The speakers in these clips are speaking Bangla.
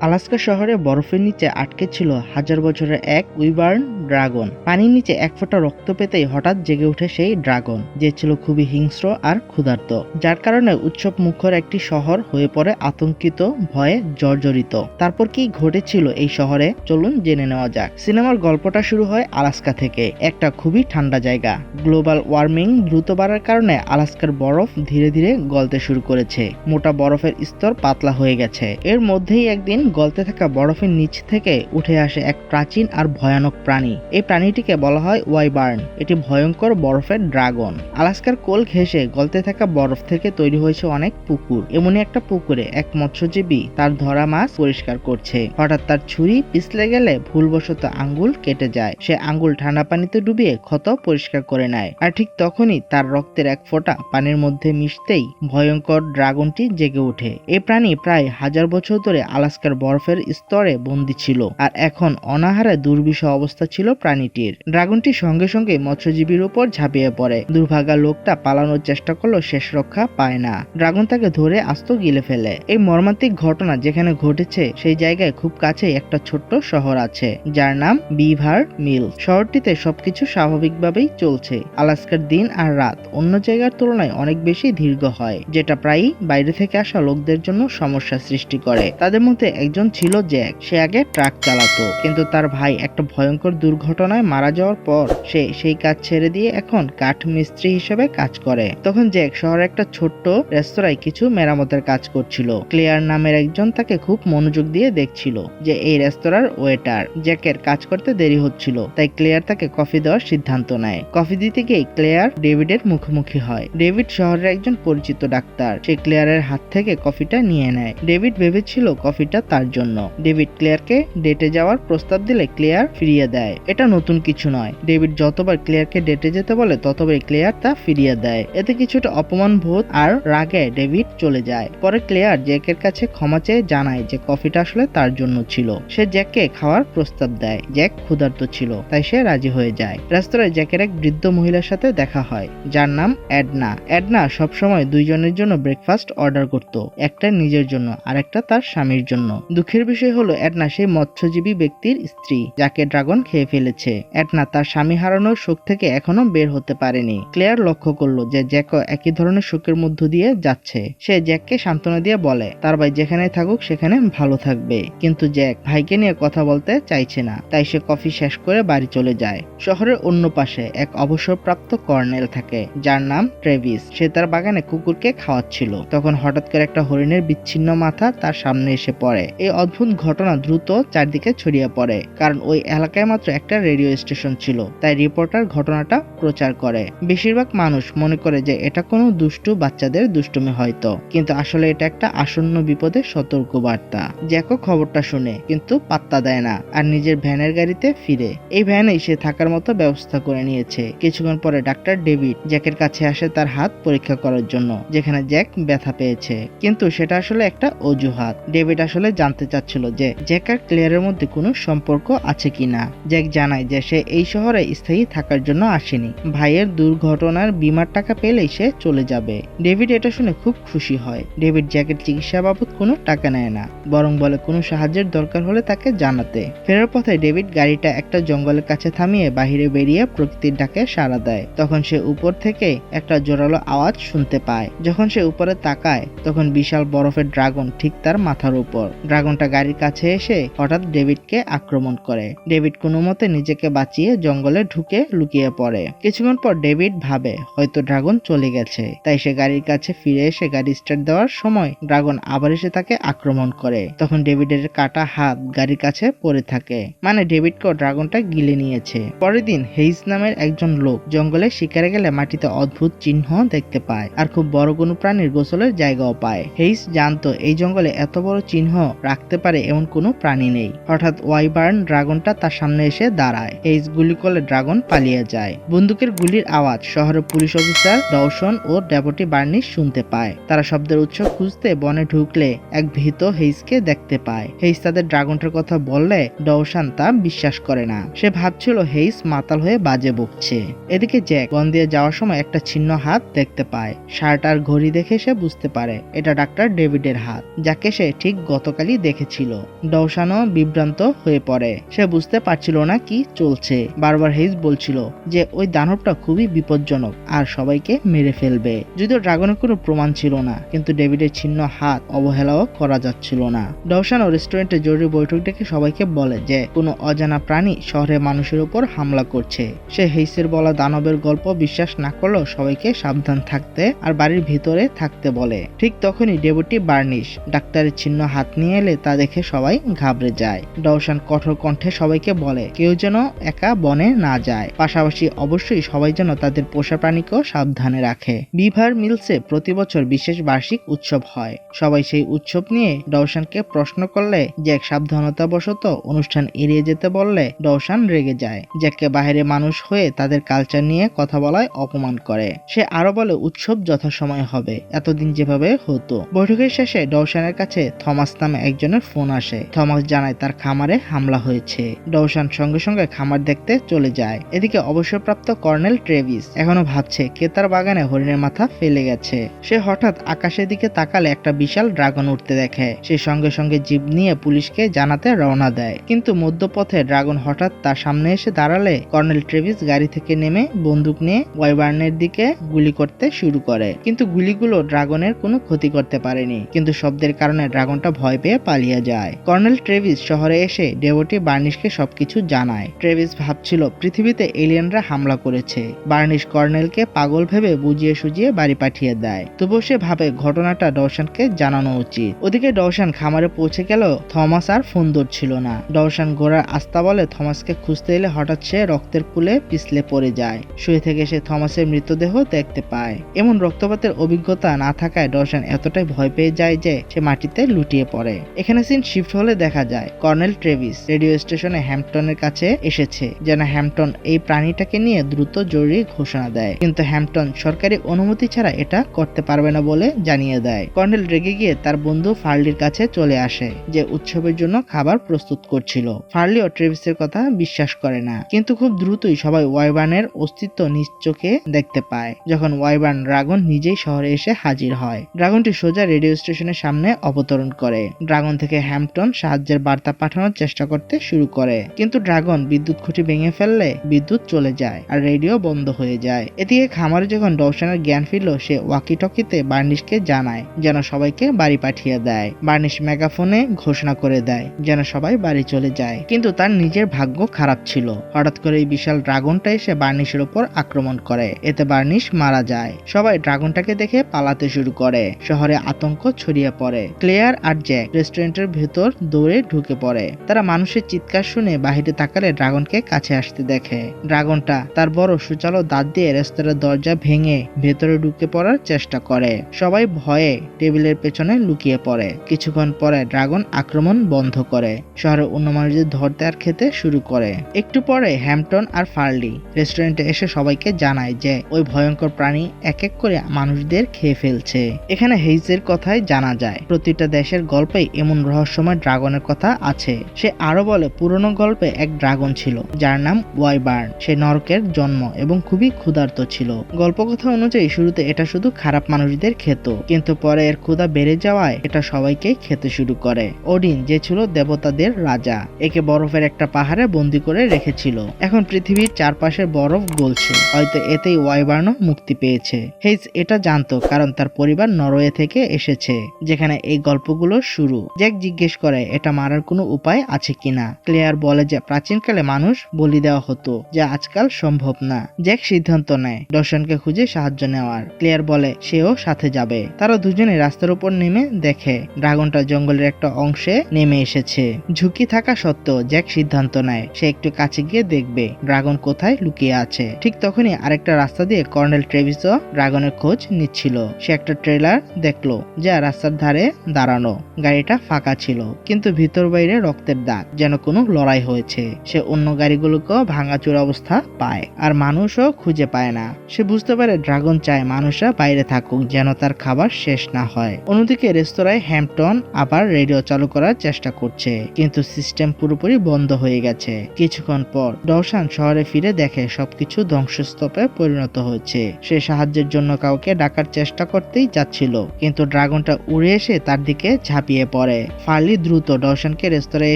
আলাস্কা শহরে বরফের নিচে আটকে ছিল হাজার বছরের এক উইবার্ন ড্রাগন। পানির নিচে এক ফোঁটা রক্ত পেতেই হঠাৎ জেগে ওঠে সেই ড্রাগন, যে ছিল খুবই হিংস্র আর ক্ষুধার্ত, যার কারণে উৎসব মুখর একটি শহর হয়ে পড়ে আতঙ্কিত, ভয়ে জর্জরিত। তারপর কি ঘটেছিল এই শহরে, চলুন জেনে নেওয়া যাক। সিনেমার গল্পটা শুরু হয় আলাস্কা থেকে, একটা খুবই ঠান্ডা জায়গা। গ্লোবাল ওয়ার্মিং দ্রুত বাড়ার কারণে আলাস্কার বরফ ধীরে ধীরে গলতে শুরু করেছে। মোটা বরফের স্তর পাতলা হয়ে গেছে। এর মধ্যেই একদিন গলতে থাকা বরফের নিচ থেকে উঠে আসে এক প্রাচীন আর ভয়ানক প্রাণী। এই প্রাণীটিকে বলা হয় ওয়াইবার্ন। এটি ভয়ঙ্কর বরফের ড্রাগন। আলাস্কার কোল ঘেঁষে গলতে থাকা বরফ থেকে তৈরি হয়েছে অনেক পুকুর। এমনই একটা পুকুরে এক মৎস্যজীবী তার ধরা মাছ পরিষ্কার করছে। হঠাৎ তার ছুরি পিছলে গেলে ভুলবশত আঙ্গুল কেটে যায়। সে আঙ্গুল ঠান্ডা পানিতে ডুবিয়ে ক্ষত পরিষ্কার করে নেয়। আর ঠিক তখনই তার রক্তের এক ফোঁটা পানির মধ্যে মিশতেই ভয়ঙ্কর ড্রাগনটি জেগে ওঠে। এই প্রাণী প্রায় হাজার বছর ধরে আলাস্কার বরফের স্তরে বন্দী ছিল, আর এখন অনাহারে দুর্বিষহ অবস্থা ছিল প্রাণীটির। ড্রাগনটি সঙ্গে সঙ্গে মৎস্যজীবীর উপর ঝাঁপিয়ে পড়ে। দুর্ভাগা লোকটা পালানোর চেষ্টা করলেও শেষ রক্ষা পায় না। ড্রাগন তাকে ধরে আস্ত গিলে ফেলে। এই মর্মান্তিক ঘটনা যেখানে ঘটেছে সেই জায়গায় খুব কাছেই একটা ছোট্ট শহর আছে, যার নাম বিভার মিল। শহরটিতে সবকিছু স্বাভাবিকভাবেই চলছে। আলাস্কার দিন আর রাত অন্য জায়গার তুলনায় অনেক বেশি দীর্ঘ হয়, যেটা প্রায়ই বাইরে থেকে আসা লোকদের জন্য সমস্যা সৃষ্টি করে। তাদের মধ্যে একজন ছিল জ্যাক। সে আগে ট্রাক চালাতো, কিন্তু তার ভাই একটা ভয়ঙ্কর দুর্ঘটনায় মারা যাওয়ার পর সে সেই কাজ ছেড়ে দিয়ে এখন কাঠ মিস্ত্রি হিসেবে কাজ করে। তখন জ্যাক শহরের একটা ছোট্ট রেস্তোরাঁয় কিছু মেরামতের কাজ করছিল। ক্লেয়ার নামের একজন তাকে খুব মনোযোগ দিয়ে দেখছিল, যে এই রেস্তোরাঁর ওয়েটার। জ্যাকের কাজ করতে দেরি হচ্ছিল, তাই ক্লেয়ার তাকে কফি দেওয়ার সিদ্ধান্ত নেয়। কফি দিতে গিয়ে ক্লেয়ার ডেভিডের মুখোমুখি হয়। ডেভিড শহরের একজন পরিচিত ডাক্তার। সে ক্লেয়ারের হাত থেকে কফিটা নিয়ে নেয়। ডেভিড ভেবেছিল কফিটা তার জন্য। ডেভিড ক্লেয়ারকে ডেটে যাওয়ার প্রস্তাব দিলে ক্লেয়ার ফিরিয়ে দেয়। এটা নতুন কিছু নয়। ডেভিড যতবার ক্লেয়ারকে ডেটে যেতে বলে ততবার ক্লেয়ার তা ফিরিয়ে দেয়। এতে কিছুটা অপমান বোধ আর রাগে ডেভিড চলে যায়। পরে ক্লেয়ার জ্যাকের কাছে ক্ষমা চেয়ে জানায় যে কফিটা আসলে তার জন্য ছিল। সে জ্যাককে খাওয়ার প্রস্তাব দেয়। জ্যাক ক্ষুধার্ত ছিল, তাই সে রাজি হয়ে যায়। রেস্তোরাঁয় জ্যাকের এক বৃদ্ধ মহিলার সাথে দেখা হয়, যার নাম এডনা। এডনা সবসময় দুইজনের জন্য ব্রেকফাস্ট অর্ডার করত, একটা নিজের জন্য আর একটা তার স্বামীর জন্য। দুঃখের বিষয় হলো এডনা সেই মৎস্যজীবী ব্যক্তির স্ত্রী, যাকে ড্রাগন খেয়ে ফেলেছে। এডনা তার স্বামী হারানোর শোক থেকে এখনো বের হতে পারেনি। ক্লেয়ার লক্ষ্য করলো যে জ্যাকও একই ধরনের শোকের মধ্য দিয়ে যাচ্ছে। সে জ্যাককে সান্ত্বনা দিয়ে বলে তার ভাই যেখানে থাকুক সেখানে ভালো থাকবে। কিন্তু জ্যাক ভাইকে নিয়ে কথা বলতে চাইছে না, তাই সে কফি শেষ করে বাড়ি চলে যায়। শহরের অন্য পাশে এক অবসরপ্রাপ্ত কর্নেল থাকে, যার নাম ট্রেভিস। সে তার বাগানে কুকুরকে খাওয়াচ্ছিল। তখন হঠাৎ করে একটা হরিণের বিচ্ছিন্ন মাথা তার সামনে এসে পড়ে। এই অদ্ভুত ঘটনা দ্রুত চারদিকে ছড়িয়ে পড়ে, কারণ ওই এলাকায় মাত্র একটা রেডিও স্টেশন ছিল, তাই রিপোর্টার ঘটনাটা প্রচার করে। বেশিরভাগ মানুষ মনে করে যে এটা কোনো দুষ্টু বাচ্চাদের দুষ্টুমি হয়তো, কিন্তু আসলে এটা একটা আসন্ন বিপদের সতর্ক বার্তা। জ্যাকও খবরটা শুনে, কিন্তু পাত্তা দেয় না আর নিজের ভ্যানের গাড়িতে ফিরে। এই ভ্যানেই সে থাকার মতো ব্যবস্থা করে নিয়েছে। কিছুক্ষণ পরে ডাক্তার ডেভিড জ্যাকের কাছে আসে তার হাত পরীক্ষা করার জন্য, যেখানে জ্যাক ব্যথা পেয়েছে, কিন্তু সেটা আসলে একটা অজুহাত। ডেভিড আসলে জানতে চাচ্ছিল যে জ্যাক আর ক্লেয়ারের মধ্যে কোনো সম্পর্ক আছে কিনা। জ্যাক জানায় যে সে এই শহরে স্থায়ী থাকার জন্য আসেনি। ভাইয়ের দুর্ঘটনার বীমার টাকা পেলেই সে চলে যাবে। ডেভিড এটা শুনে খুব খুশি হয়। ডেভিড জ্যাকের চিকিৎসা বাবদ কোনো টাকা নেয় না, বরং বলে কোনো সাহায্যের দরকার হলে তাকে জানাতে। ফেরার পথে ডেভিড গাড়িটা একটা জঙ্গলের কাছে থামিয়ে বাহিরে বেরিয়ে প্রকৃতির ডাকে সাড়া দেয়। তখন সে উপর থেকে একটা জোরালো আওয়াজ শুনতে পায়। যখন সে উপরে তাকায় তখন বিশাল বরফের ড্রাগন ঠিক তার মাথার উপর। ড্রাগনটা গাড়ির কাছে এসে হঠাৎ ডেভিডকে আক্রমণ করে। ডেভিড কোনো মতে নিজেকে বাঁচিয়ে জঙ্গলে ঢুকে লুকিয়ে পড়ে। কিছুক্ষণ পর ডেভিড ভাবে হয়তো ড্রাগন চলে গেছে, তাই সে গাড়ির কাছে ফিরে এসে গাড়ি স্টার্ট দেওয়ার সময় ড্রাগন আবার এসে তাকে আক্রমণ করে। তখন ডেভিডের কাটা হাত গাড়ির কাছে পড়ে থাকে, মানে ডেভিডকেও ড্রাগনটা গিলে নিয়েছে। পরের দিন হেইস নামের একজন লোক জঙ্গলে শিকারে গেলে মাটিতে অদ্ভুত চিহ্ন দেখতে পায়, আর খুব বড় কোনো প্রাণীর গোসলের জায়গাও পায়। হেইস জানতো এই জঙ্গলে এত বড় চিহ্ন রাখতে পারে এমন কোনো প্রাণী নেই। হঠাৎ ওয়াইবার্ন ড্রাগনটা তার সামনে এসে দাঁড়ায়। হেইস গুলি করলে ড্রাগন পালিয়ে যায়। বন্দুকের গুলির আওয়াজ শহরের পুলিশ অফিসার ডওসন ও ডেপুটি বার্নিস শুনতে পায়। তারা শব্দের উৎস খুঁজতে বনে ঢুকলে এক ভীত হেইসকে দেখতে পায়। হেইস তাদের ড্রাগনটার কথা বললে ডওসন তা বিশ্বাস করে না। সে ভাবছিল হেইস মাতাল হয়ে বাজে বকছে। এদিকে জ্যাক বন দিয়ে যাওয়ার সময় একটা ছিন্ন হাত দেখতে পায়। শার্ট আর ঘড়ি দেখে সে বুঝতে পারে এটা ডাক্তার ডেভিডের হাত, যাকে সে ঠিক গতকালই ফার্লি দেখেছিল। ডওশানও বিভ্রান্ত হয়ে পড়ে, সে বুঝতে পারছিল না কি চলছে। বারবার হেইজ বলছিল যে ওই দানবটা খুবই বিপজ্জনক আর সবাইকে মেরে ফেলবে। যদিও ড্রাগনের কোনো প্রমাণ ছিল না, কিন্তু ডেভিডের ছিন্ন হাত অবহেলাও করা যাচ্ছিল না। ডওশানও রেস্টুরেন্টে জরুরি বৈঠক ডেকে সবাইকে বলে যে কোনো অজানা প্রাণী শহরের মানুষের উপর হামলা করছে। সে হেইসের বলা দানবের গল্প বিশ্বাস না করলেও সবাইকে সাবধান থাকতে আর বাড়ির ভিতরে থাকতে বলে। ঠিক তখনই ডেপুটি বার্নিশ ডাক্তারের ছিন্ন হাত নিয়ে এলে তা দেখে সবাই ঘাবড়ে যায়। ডওশান কঠোর কণ্ঠে সবাইকে বলে কেউ যেন একা বনে না যায়, পাশাপাশি অবশ্যই সবাই যেন তাদের পোষা প্রাণীকেও সাবধানে রাখে। বিভার মিলসে প্রতি বছর বিশেষ বার্ষিক উৎসব হয়। সবাই সেই উৎসব নিয়ে ডওশানকে প্রশ্ন করলে জ্যাক সাবধানতাবশত অনুষ্ঠান এড়িয়ে যেতে বললে ডওশান রেগে যায়। জ্যাককে বাইরে মানুষ হয়ে তাদের কালচার নিয়ে কথা বলায় অপমান করে। সে আরো বলে উৎসব যথাসময়ে হবে, এতদিন যেভাবে হতো। বৈঠকের শেষে ডওশানের কাছে থমাস নামে একজনের ফোন আসে। থমাস জানায় তার খামারে হামলা হয়েছে। ডওশান সঙ্গে সঙ্গে খামার দেখতে চলে যায়। এদিকে অবসরপ্রাপ্ত কর্নেল ট্রেভিস এখনো ভাবছে কে তার বাগানে হরিণের মাথা ফেলে গেছে। সে হঠাৎ আকাশের দিকে তাকালে একটা বিশাল ড্রাগন উঠতে দেখে। সে সঙ্গে সঙ্গে জিপ নিয়ে পুলিশকে জানাতে রওনা দেয়, কিন্তু মধ্যপথে ড্রাগন হঠাৎ তার সামনে এসে দাঁড়ালে কর্নেল ট্রেভিস গাড়ি থেকে নেমে বন্দুক নিয়ে ওয়াইবার্নের দিকে গুলি করতে শুরু করে। কিন্তু গুলিগুলো ড্রাগনের কোনো ক্ষতি করতে পারেনি, কিন্তু শব্দের কারণে ড্রাগনটা ভয় পেয়ে পালিয়ে যায়। কর্নেল ট্রেভিস শহরে এসে ডেপুটি বার্নিশকে সবকিছু জানায়। ট্রেভিস ভাবছিল পৃথিবীতে এলিয়েনরা হামলা করেছে। বার্নিশ কর্নেলকে পাগল ভেবে বুঝিয়ে সুজিয়ে বাড়ি পাঠিয়ে দেয়। তবুও সে ভাবে ঘটনাটা ডওশানকে জানানো উচিত। ওদিকে ডওশান খামারে পৌঁছে গেল, থমাস আর ফোন ধরছিল না। ডওশান ঘোড়ার আস্তা বলে থমাসকে খুঁজতে এলে হঠাৎ সে রক্তের পুলে পিছলে পড়ে যায়। শুয়ে থেকে সে থমাসের মৃতদেহ দেখতে পায়। এমন রক্তপাতের অভিজ্ঞতা না থাকায় ডওশান এতটাই ভয় পেয়ে যায় যে সে মাটিতে লুটিয়ে পড়ে। এখানে সিন শিফট হলে দেখা যায় কর্নেল ট্রেভিস রেডিও স্টেশনে হ্যাম্পটনের কাছে এসেছে, যেন হ্যাম্পটন এই প্রাণীটাকে নিয়ে দ্রুত জরুরি ঘোষণা দেয়। কিন্তু হ্যাম্পটন সরকারি অনুমতি ছাড়া এটা করতে পারবে না বলে জানিয়ে দেয়। কর্নেল রেগে গিয়ে তার বন্ধু ফার্লির কাছে চলে আসে, যে উৎসবের জন্য খাবার প্রস্তুত করছিল। ফার্লিও ট্রেভিসের কথা বিশ্বাস করে না, কিন্তু খুব দ্রুতই সবাই ওয়াইবার্নের অস্তিত্ব নিজ চোখে দেখতে পায়। যখন ওয়াইবার্ন ড্রাগন নিজেই শহরে এসে হাজির হয়, ড্রাগনটি সোজা রেডিও স্টেশনের সামনে অবতরণ করে। ড্রাগন থেকে হ্যাম্পটন সাহায্যের বার্তা পাঠানোর চেষ্টা করতে শুরু করে, কিন্তু ড্রাগন বিদ্যুৎ খুঁটি ভেঙে ফেললে বিদ্যুৎ চলে যায় আর রেডিও বন্ধ হয়ে যায়। এদিকে খামারে যখন ডওশানের জ্ঞান ফিরল, সে ওয়াকি টকিতে বার্নিশকে জানায় যেন সবাইকে বাড়ি পাঠিয়ে দেয়। বার্নিশ মেগাফোনে ঘোষণা করে দেয় যেন সবাই বাড়ি চলে যায়, কিন্তু তার নিজের ভাগ্য খারাপ ছিল। হঠাৎ করে এই বিশাল ড্রাগনটা এসে বার্নিশের উপর আক্রমণ করে, এতে বার্নিশ মারা যায়। সবাই ড্রাগনটাকে দেখে পালাতে শুরু করে। শহরে আতঙ্ক ছড়িয়ে পড়ে। ক্লেয়ার আর জ্যাক রেস্টুরেন্টের ভেতর দৌড়ে ঢুকে পড়ে। তারা মানুষের চিৎকার শুনে বাহিরে তাকালে ড্রাগনকে কাছে আসতে দেখে। ড্রাগনটা তার বড় সুচালো দাঁত দিয়ে রেস্তোরাঁর দরজা ভেঙে ভেতরে ঢুকে পড়ার চেষ্টা করে। সবাই ভয়ে টেবিলের পেছনে লুকিয়ে পড়ে। কিছুক্ষণ পরে ড্রাগন আক্রমণ বন্ধ করে, শহরের অন্য মানুষদের ধরতে আর খেতে শুরু করে। একটু পরে হ্যাম্পটন আর ফার্লি রেস্টুরেন্টে এসে সবাইকে জানায় যে ওই ভয়ঙ্কর প্রাণী এক এক করে মানুষদের খেয়ে ফেলছে। এখানে হেইজের কথাই জানা যায় প্রতিটা দেশের গল্পেই এমন রহস্যময় ড্রাগনের কথা আছে। সে আরো বলে পুরনো গল্পে এক ড্রাগন ছিল যার নাম ওয়াইবার্ন। সে নরকের জন্ম এবং খুবই ক্ষুধার্ত ছিল। গল্পকথা অনুযায়ী শুরুতে এটা শুধু খারাপ মানুষদের খেত, কিন্তু পরে এর ক্ষুধা বেড়ে যাওয়ায় এটা সবাইকে খেতে শুরু করে। ওডিন, যে ছিল দেবতাদের রাজা, একে বরফের একটা পাহাড়ে বন্দি করে রেখেছিল। এখন পৃথিবীর চারপাশে বরফ গলছে, হয়তো এতেই ওয়াইবার্নও মুক্তি পেয়েছে। হেইজ এটা জানতো কারণ তার পরিবার নরওয়ে থেকে এসেছে, যেখানে এই গল্পগুলো শুরু। জ্যাক জিজ্ঞেস করে এটা মারার কোনো উপায় আছে কিনা। ক্লেয়ার বলে যে প্রাচীনকালে মানুষ বলি দেওয়া হতো, যা আজকাল সম্ভব না। জ্যাক সিদ্ধান্ত নেয় ডওশানকে খুঁজে সাহায্য নেওয়ার। ক্লেয়ার বলে সেও সাথে যাবে। তারা দুজনে রাস্তার উপর নেমে দেখে ড্রাগনটা জঙ্গলের একটা অংশে নেমে এসেছে। ঝুঁকি থাকা সত্ত্বেও জ্যাক সিদ্ধান্ত নেয় সে একটু কাছে গিয়ে দেখবে ড্রাগন কোথায় লুকিয়ে আছে। ঠিক তখনই আরেকটা রাস্তা দিয়ে কর্নেল ট্রেভিসও ড্রাগনের খোঁজ নিচ্ছিল। সে একটা ট্রেলার দেখলো যা রাস্তার ধারে দাঁড়ানো। গাড়িটা ফাঁকা ছিল, কিন্তু ভিতর বাইরে রক্তের দাগ, যেন কোনো লড়াই হয়েছে। সে অন্য গাড়িগুলোকেও ভাঙাচোরা অবস্থা পায়, আর মানুষও খুঁজে পায় না। সে বুঝতে পারে ড্রাগন চায় মানুষরা বাইরে থাকুক, যেন তার খাবার শেষ না হয়। অন্যদিকে রেস্তোরাঁয় হ্যাম্পটন আবার রেডিও চালু করার চেষ্টা করছে, কিন্তু সিস্টেম পুরোপুরি বন্ধ হয়ে গেছে। কিছুক্ষণ পর ডওশান শহরে ফিরে দেখে সবকিছু ধ্বংসস্তূপে পরিণত হয়েছে। সে সাহায্যের জন্য কাউকে ডাকার চেষ্টা করতেই যাচ্ছিল, কিন্তু ড্রাগনটা উড়ে এসে তার দিকে ঝাঁপিয়ে পড়ে। ফার্লি দ্রুত ডওশনকে রেস্তোরাঁয়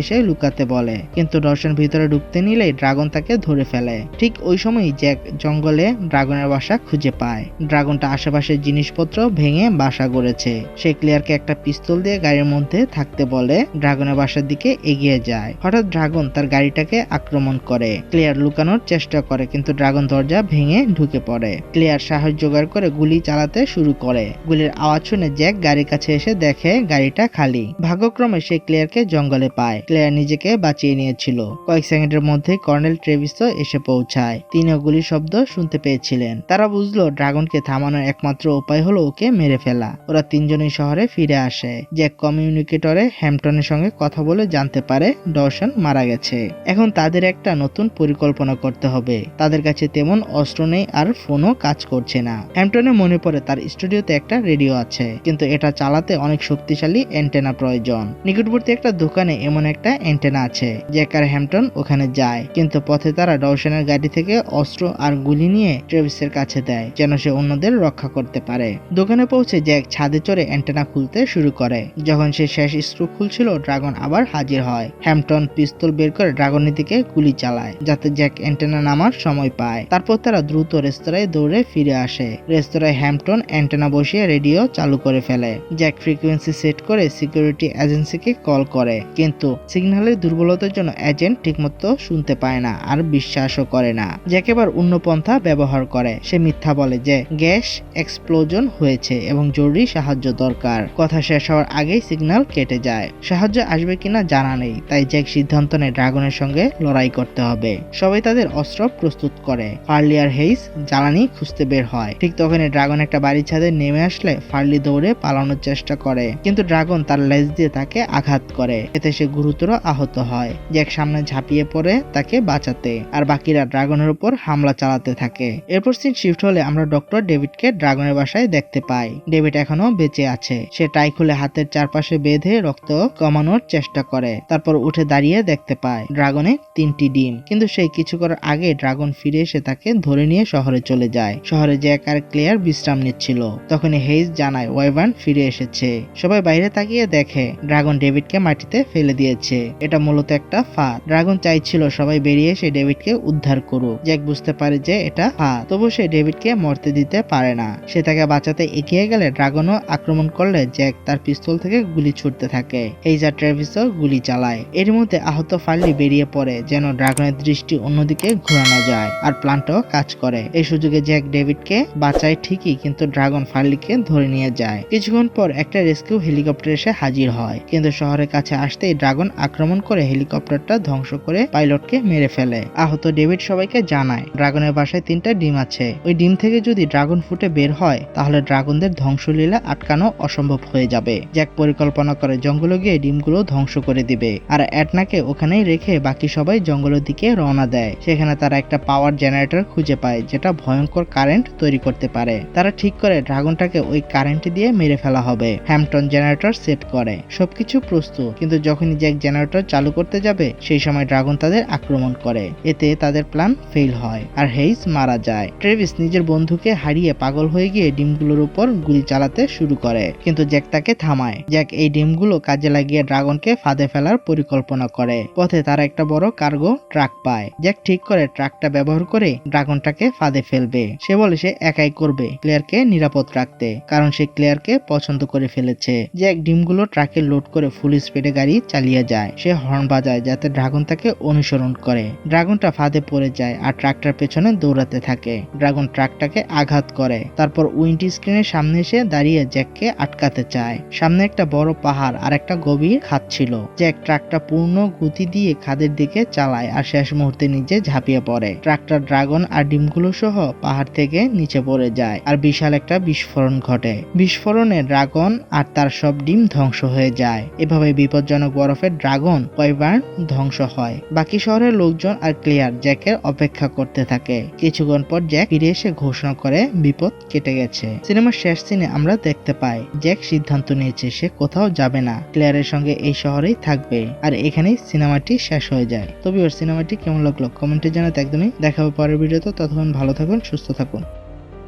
এসে লুকাতে বলে, কিন্তু ডওশন ভিতরে ঢুকতে নিলেই ড্রাগন তাকে ধরে ফেলে। ঠিক ওই সময়ই জ্যাক জঙ্গলে ড্রাগনের বাসা খুঁজে পায়। ড্রাগনটা আশেপাশের জিনিসপত্র ভেঙে বাসা গড়েছে। সে ক্লিয়ারকে একটা পিস্তল দিয়ে গাড়ির মধ্যে থাকতে বলে ড্রাগনের বাসার দিকে এগিয়ে যায়। হঠাৎ ড্রাগন তার গাড়িটাকে আক্রমণ করে। ক্লিয়ার লুকানোর চেষ্টা করে, কিন্তু ড্রাগন দরজা ভেঙে ঢুকে পড়ে। ক্লিয়ার সাহস জোগাড় করে গুলি চালাতে শুরু করে। গুলির আওয়াজ শুনে জ্যাক গাড়ির কাছে এসে দেখে গাড়িটা খালি। ভাগ্যক্রমে সে ক্লিয়ারকে জঙ্গলে পায়। ক্লিয়ার নিজেকে বাঁচিয়ে নিয়েছিল। কয়েক সেকেন্ডের মধ্যে কর্নেল ট্রেভিসও এসে পৌঁছায়। তিনিও গুলির শব্দ শুনতে পেয়েছিলেন। তারা বুঝলো ড্রাগনকে থামানোর একমাত্র উপায় হলো ওকে মেরে ফেলা। ওরা তিনজনই শহরে ফিরে আসে। জ্যাক কমিউনিকেটরে হ্যাম্পটনের সঙ্গে কথা বলে জানতে পারে ডওশন মারা গেছে। এখন তাদের একটা নতুন পরিকল্পনা করতে হবে। তাদের কাছে তেমন অস্ত্র নেই আর ফোনও কাজ করছে না। হ্যাম্পটনে মনে পড়ে তার স্টুডিওতে একটা রেডিও আছে, কিন্তু এটা চালাতে অনেক শক্তিশালী অ্যান্টেনা প্রয়োজন। নিকটবর্তী একটা দোকানে এমন একটা অ্যান্টেনা আছে। জ্যাক আর হ্যাম্পটন ওখানে যায়, কিন্তু পথে তারা ডওশনের গাড়ি থেকে অস্ত্র আর গুলি নিয়ে ট্রেভিসের কাছে দেয়, যেন সে অন্যদের রক্ষা করতে পারে। দোকানে পৌঁছে জ্যাক ছাদে চড়ে অ্যান্টেনা খুলতে শুরু করে। যখন সে শেষ স্ক্রু খুলছিল, ড্রাগন আবার হাজির হয়। হ্যাম্পটন পিস্তল বের করে ড্রাগনের দিকে গুলি চালায়, যাতে জ্যাক অ্যান্টেনা নামার সময় পায়। তারপর তারা দ্রুত রেস্তোরাঁয় দৌড়ে ফিরে আসে। রেস্তোরাঁয় হ্যাম্পটন অ্যান্টেনা বসিয়ে রেডিও চালু করে ফেলে। জ্যাক ফ্রিকোয়েন্সি সেট করে সিকিউরিটি এজেন্সিকে কল করে, কিন্তু সিগন্যালের দুর্বলতার জন্য এজেন্ট ঠিকমতো শুনতে পায় না আর বিশ্বাসও করে না। জ্যাক এবার অন্য পন্থা ব্যবহার করে। সে মিথ্যা বলে যে গ্যাস এক্সপ্লোজন হয়েছে এবং জরুরি সাহায্য দরকার। কথা শেষ হওয়ার আগেই সিগন্যাল কেটে যায়। সাহায্য আসবে কিনা জানা নেই, তাই জ্যাক সিদ্ধান্ত নেয় ড্রাগনের সঙ্গে লড়াই করতে হবে। সবাই তাদের অস্ত্র প্রস্তুত করে। ফার্লি আর হেইস জ্বালানি খুঁজতে বের হয়। ঠিক তখনই ড্রাগন একটা বাড়ির ছাদে নেমে আসলে ফার্লি দৌড়ে পালানোর চেষ্টা করে, কিন্তু ড্রাগন তার লেজ দিয়ে তাকে আঘাত করে। এতে সে গুরুতর আহত হয়। জ্যাক সামনে ঝাঁপিয়ে পড়ে তাকে বাঁচাতে, আর বাকিরা ড্রাগনের উপর হামলা চালাতে থাকে। এরপর সিন শিফট হলে আমরা ডক্টর ডেভিডকে ড্রাগনের বাসায় দেখতে পাই। ডেভিড এখনো বেঁচে আছে। সে টাই খুলে হাতের চারপাশে বেঁধে রক্ত কমানোর চেষ্টা করে। তারপর উঠে দাঁড়িয়ে দেখতে পায় ড্রাগনে 3টি ডিম, কিন্তু সেই কিছু করার আগে ড্রাগন ফিরে এসে তাকে ধরে নিয়ে শহরে চলে যায়। শহরে জ্যাক আর ক্লেয়ার বিশ্রাম নিচ্ছিল। তখনই হেইজ জানায় ওয়াইভার্ন ফিরে এসেছে। সবাই বাইরে তাকিয়ে দেখে ড্রাগন ডেভিডকে মাটিতে ফেলে দিয়েছে। এটা মূলত একটা ফাঁদ। ড্রাগন চাইছিল সবাই বেরিয়ে এসে ডেভিডকে উদ্ধার করুক। জ্যাক বুঝতে পারে যে এটা ফাঁদ, তবু সে ডেভিডকে মরতে দিতে পারে না। সে তাকে বাঁচাতে এগিয়ে গেলে ড্রাগনও আক্রমণ করলে জ্যাক তার পিস্তল থেকে গুলি ছুটতে থাকে। হেইজ আর ট্রেভিসও গুলি চালায়। এর মধ্যে আহত ফার্লি বেরিয়ে পড়ে, যেন ড্রাগনের দৃষ্টি অন্যদিকে ঘোরানো যায় আর প্ল্যানটাও কাজ করে। এই সুযোগে জ্যাক ডেভিডকে বাঁচায় ঠিকই, কিন্তু ড্রাগন ফার্লিকে ধরে নিয়ে যায়। কিছুক্ষণ পর একটা রেস্কিউ হেলিকপ্টার এসে হাজির হয়, কিন্তু শহরের কাছে আসতেই ড্রাগন আক্রমণ করে হেলিকপ্টারটা ধ্বংস করে পাইলটকে মেরে ফেলে। আহত ডেভিড সবাইকে জানায় ড্রাগনের বাসায় 3টা ডিম আছে। ওই ডিম থেকে যদি ড্রাগন ফুটে বের হয়, তাহলে ড্রাগনদের ধ্বংসলীলা আটকানো অসম্ভব হয়ে যাবে। জ্যাক পরিকল্পনা করে জঙ্গলে গিয়ে ডিমগুলো ধ্বংস করে দিবে, আর অ্যাটনাকে ওখানেই রেখে বাকি সবাই জঙ্গলের দিকে রওনা দেয়। সেখানে তারা একটা পাওয়ার জেনারেটর খুঁজে পায়, যেটা ভয়ঙ্কর কারেন্ট তৈরি করতে পারে। তারা ঠিক করে ড্রাগনটাকে ওই কারেন্ট দিয়ে মেরে ফেলা হবে। হ্যাম্পটন জেনারেটর সেট করে। সবকিছু প্রস্তুত, কিন্তু যখনই জ্যাক জেনারেটর চালু করতে যাবে, সেই সময় ড্রাগন তাদের আক্রমণ করে। এতে তাদের প্ল্যান ফেল হয় আর হেইস মারা যায়। ট্রেভিস নিজের বন্ধুকে হারিয়ে পাগল হয়ে গিয়ে ডিমগুলোর উপর গুলি চালাতে শুরু করে, কিন্তু জ্যাক তাকে থামায়। জ্যাক এই ডিমগুলো কাজে লাগিয়ে ড্রাগনকে ফাঁদে ফেলার পরিকল্পনা করে। পথে তারা একটা বড় কার্গো ট্রাক পায়। জ্যাক ঠিক করে ট্রাকটা ব্যবহার করে ড্রাগনটাকে ফাঁদে ফেলবে। সে বলে সে একাই করবে, ক্লেয়ারকে নিরাপদ রাখতে, কারণ সে ক্লেয়ারকে পছন্দ করে ফেলেছে। জ্যাক ডিমগুলো ট্রাকে লোড করে ফুল স্পিডে গাড়ি চালিয়ে যায়। সে হর্ন বাজায় যাতে ড্রাগন তাকে অনুসরণ করে। ড্রাগনটা ফাঁদে পড়ে যায় আর ট্রাকটার পেছনে দৌড়াতে থাকে। ড্রাগন ট্রাকটাকে আঘাত করে, তারপর উইন্ডি স্ক্রিনের সামনে এসে দাঁড়িয়ে জ্যাককে আটকাতে চায়। সামনে একটা বড় পাহাড় আর একটা গভীর খাদ ছিল। জ্যাক ট্রাকটা পূর্ণ গতি দিয়ে খাদের দিকে চালায় আর শেষ মুহূর্তে নিচে ঝাঁপিয়ে পড়ে। ট্রাকটা ড্রাগন আর ডিমগুলো সহ পাহাড় থেকে নিচে পড়ে যায় আর বিশাল একটা বিস্ফোরণ ঘটে। বিস্ফোরণে ড্রাগন আর তার সব ডিম ধ্বংস হয়ে যায়। এভাবে বিপজ্জনক বরফের ড্রাগন ওয়াইভার্ন ধ্বংস হয়। বাকি শহরের লোকজন আর ক্লেয়ার জ্যাকের অপেক্ষা করতে থাকে। কিছুক্ষণ পর জ্যাক ফিরে এসে ঘোষণা করে বিপদ কেটে গেছে। সিনেমার শেষ সিনে আমরা দেখতে পাই জ্যাক সিদ্ধান্ত নিয়েছে সে কোথাও যাবে না, ক্লেয়ারের সঙ্গে এই শহরেই থাকবে। আর এখানেই সিনেমাটি শেষ হয়ে যায়। তবে ওর সিনেমাটি কেমন লাগলো কমেন্টে জানাতে একদমই। দেখা হবে পরের ভিডিওতে। ততক্ষণ ভালো থাকুন, সুস্থ থাকুন।